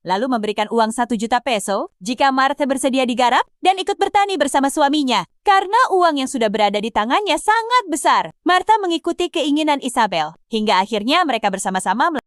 lalu memberikan uang 1 juta peso jika Martha bersedia digarap dan ikut bertani bersama suaminya. Karena uang yang sudah berada di tangannya sangat besar, Martha mengikuti keinginan Isabel. Hingga akhirnya mereka bersama-sama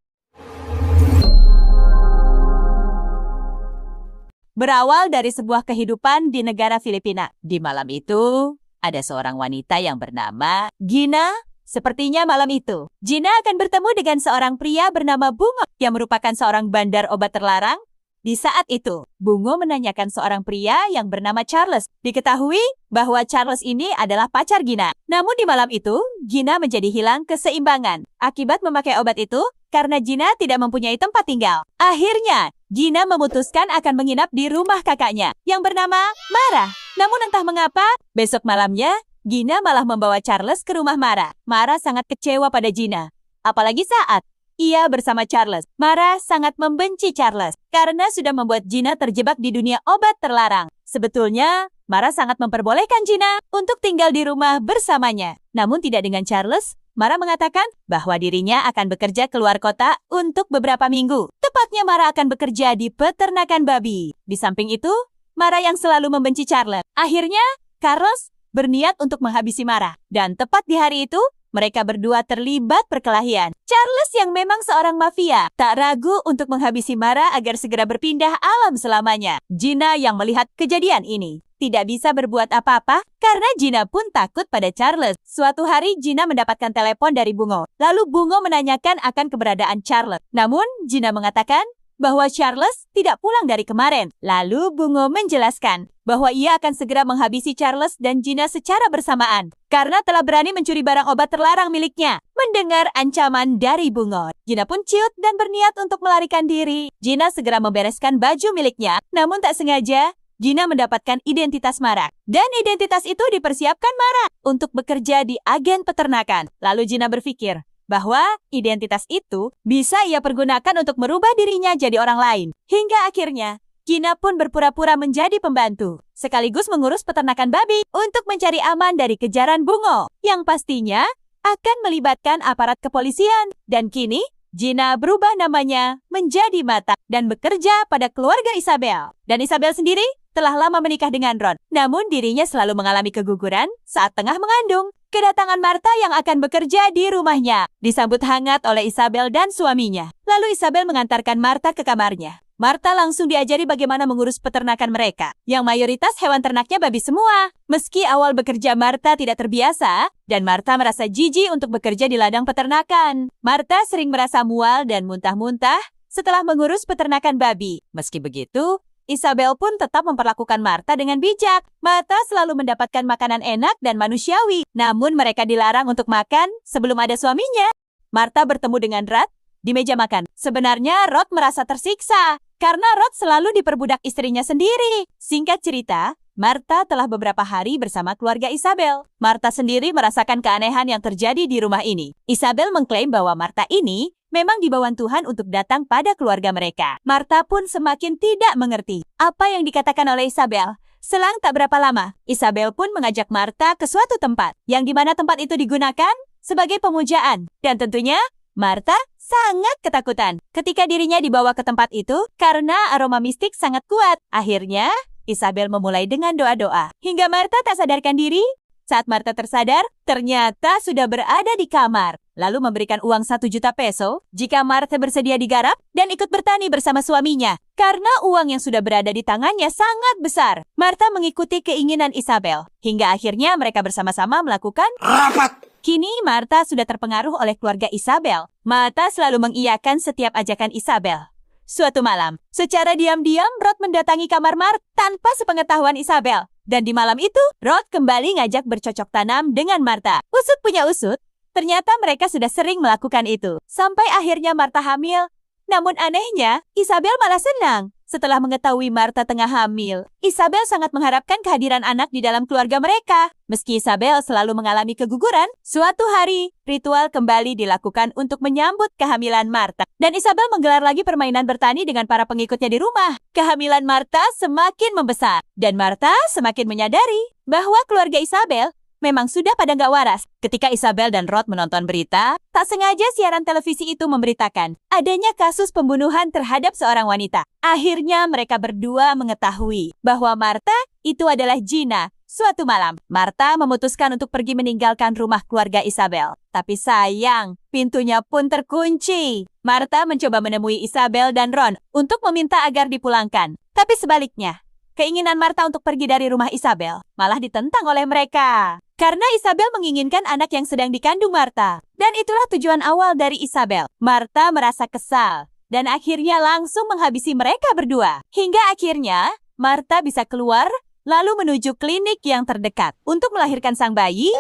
berawal dari sebuah kehidupan di negara Filipina. Di malam itu, ada seorang wanita yang bernama Gina. Sepertinya malam itu, Gina akan bertemu dengan seorang pria bernama Bungo yang merupakan seorang bandar obat terlarang. Di saat itu, Bungo menanyakan seorang pria yang bernama Charles. Diketahui bahwa Charles ini adalah pacar Gina. Namun di malam itu, Gina menjadi hilang keseimbangan akibat memakai obat itu karena Gina tidak mempunyai tempat tinggal. Akhirnya, Gina memutuskan akan menginap di rumah kakaknya yang bernama Mara. Namun entah mengapa, besok malamnya, Gina malah membawa Charles ke rumah Mara. Mara sangat kecewa pada Gina. Apalagi saat ia bersama Charles. Mara sangat membenci Charles karena sudah membuat Gina terjebak di dunia obat terlarang. Sebetulnya, Mara sangat memperbolehkan Gina untuk tinggal di rumah bersamanya. Namun tidak dengan Charles. Mara mengatakan bahwa dirinya akan bekerja keluar kota untuk beberapa minggu. Tepatnya Mara akan bekerja di peternakan babi. Di samping itu, Mara yang selalu membenci Charles. Akhirnya, Charles berniat untuk menghabisi Mara. Dan tepat di hari itu, mereka berdua terlibat perkelahian. Charles yang memang seorang mafia, tak ragu untuk menghabisi Mara agar segera berpindah alam selamanya. Gina yang melihat kejadian ini tidak bisa berbuat apa-apa karena Gina pun takut pada Charles. Suatu hari Gina mendapatkan telepon dari Bungo. Lalu Bungo menanyakan akan keberadaan Charles. Namun Gina mengatakan bahwa Charles tidak pulang dari kemarin. Lalu Bungo menjelaskan bahwa ia akan segera menghabisi Charles dan Gina secara bersamaan karena telah berani mencuri barang obat terlarang miliknya. Mendengar ancaman dari Bungo, Gina pun ciut dan berniat untuk melarikan diri. Gina segera membereskan baju miliknya, namun tak sengaja Gina mendapatkan identitas Mara. Dan identitas itu dipersiapkan Mara untuk bekerja di agen peternakan. Lalu Gina berpikir bahwa identitas itu bisa ia pergunakan untuk merubah dirinya jadi orang lain. Hingga akhirnya, Gina pun berpura-pura menjadi pembantu, sekaligus mengurus peternakan babi untuk mencari aman dari kejaran Bungo, yang pastinya akan melibatkan aparat kepolisian. Dan kini, Gina berubah namanya menjadi Mata dan bekerja pada keluarga Isabel. Dan Isabel sendiri telah lama menikah dengan Ron, namun dirinya selalu mengalami keguguran saat tengah mengandung. Kedatangan Martha yang akan bekerja di rumahnya disambut hangat oleh Isabel dan suaminya. Lalu Isabel mengantarkan Martha ke kamarnya. Martha langsung diajari bagaimana mengurus peternakan mereka, yang mayoritas hewan ternaknya babi semua. Meski awal bekerja Martha tidak terbiasa, dan Martha merasa jijik untuk bekerja di ladang peternakan. Martha sering merasa mual dan muntah-muntah setelah mengurus peternakan babi. Meski begitu, Isabel pun tetap memperlakukan Martha dengan bijak. Martha selalu mendapatkan makanan enak dan manusiawi. Namun mereka dilarang untuk makan sebelum ada suaminya. Martha bertemu dengan Rod di meja makan. Sebenarnya Rod merasa tersiksa karena Rod selalu diperbudak istrinya sendiri. Singkat cerita, Martha telah beberapa hari bersama keluarga Isabel. Martha sendiri merasakan keanehan yang terjadi di rumah ini. Isabel mengklaim bahwa Martha ini memang dibawaan Tuhan untuk datang pada keluarga mereka. Martha pun semakin tidak mengerti apa yang dikatakan oleh Isabel. Selang tak berapa lama, Isabel pun mengajak Martha ke suatu tempat, yang dimana tempat itu digunakan sebagai pemujaan. Dan tentunya, Martha sangat ketakutan ketika dirinya dibawa ke tempat itu karena aroma mistik sangat kuat. Akhirnya, Isabel memulai dengan doa-doa. Hingga Martha tak sadarkan diri. Saat Martha tersadar, ternyata sudah berada di kamar. Lalu memberikan uang 1 juta peso jika Martha bersedia digarap dan ikut bertani bersama suaminya. Karena uang yang sudah berada di tangannya sangat besar, Martha mengikuti keinginan Isabel. Hingga akhirnya mereka bersama-sama melakukan rapat. Kini Martha sudah terpengaruh oleh keluarga Isabel. Martha selalu mengiyakan setiap ajakan Isabel. Suatu malam, secara diam-diam Rod mendatangi kamar Martha tanpa sepengetahuan Isabel. Dan di malam itu, Rod kembali ngajak bercocok tanam dengan Martha. Usut punya usut, ternyata mereka sudah sering melakukan itu. Sampai akhirnya Martha hamil. Namun anehnya, Isabel malah senang. Setelah mengetahui Martha tengah hamil, Isabel sangat mengharapkan kehadiran anak di dalam keluarga mereka. Meski Isabel selalu mengalami keguguran, suatu hari, ritual kembali dilakukan untuk menyambut kehamilan Martha. Dan Isabel menggelar lagi permainan bertani dengan para pengikutnya di rumah. Kehamilan Martha semakin membesar, dan Martha semakin menyadari bahwa keluarga Isabel memang sudah pada nggak waras. Ketika Isabel dan Rod menonton berita, tak sengaja siaran televisi itu memberitakan adanya kasus pembunuhan terhadap seorang wanita. Akhirnya mereka berdua mengetahui bahwa Martha itu adalah Gina. Suatu malam, Martha memutuskan untuk pergi meninggalkan rumah keluarga Isabel. Tapi sayang, pintunya pun terkunci. Martha mencoba menemui Isabel dan Ron untuk meminta agar dipulangkan. Tapi sebaliknya, keinginan Martha untuk pergi dari rumah Isabel malah ditentang oleh mereka. Karena Isabel menginginkan anak yang sedang dikandung Martha. Dan itulah tujuan awal dari Isabel. Martha merasa kesal dan akhirnya langsung menghabisi mereka berdua. Hingga akhirnya, Martha bisa keluar lalu menuju klinik yang terdekat untuk melahirkan sang bayi.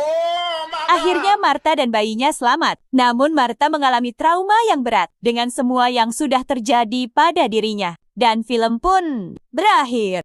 Akhirnya Martha dan bayinya selamat. Namun Martha mengalami trauma yang berat dengan semua yang sudah terjadi pada dirinya. Dan film pun berakhir.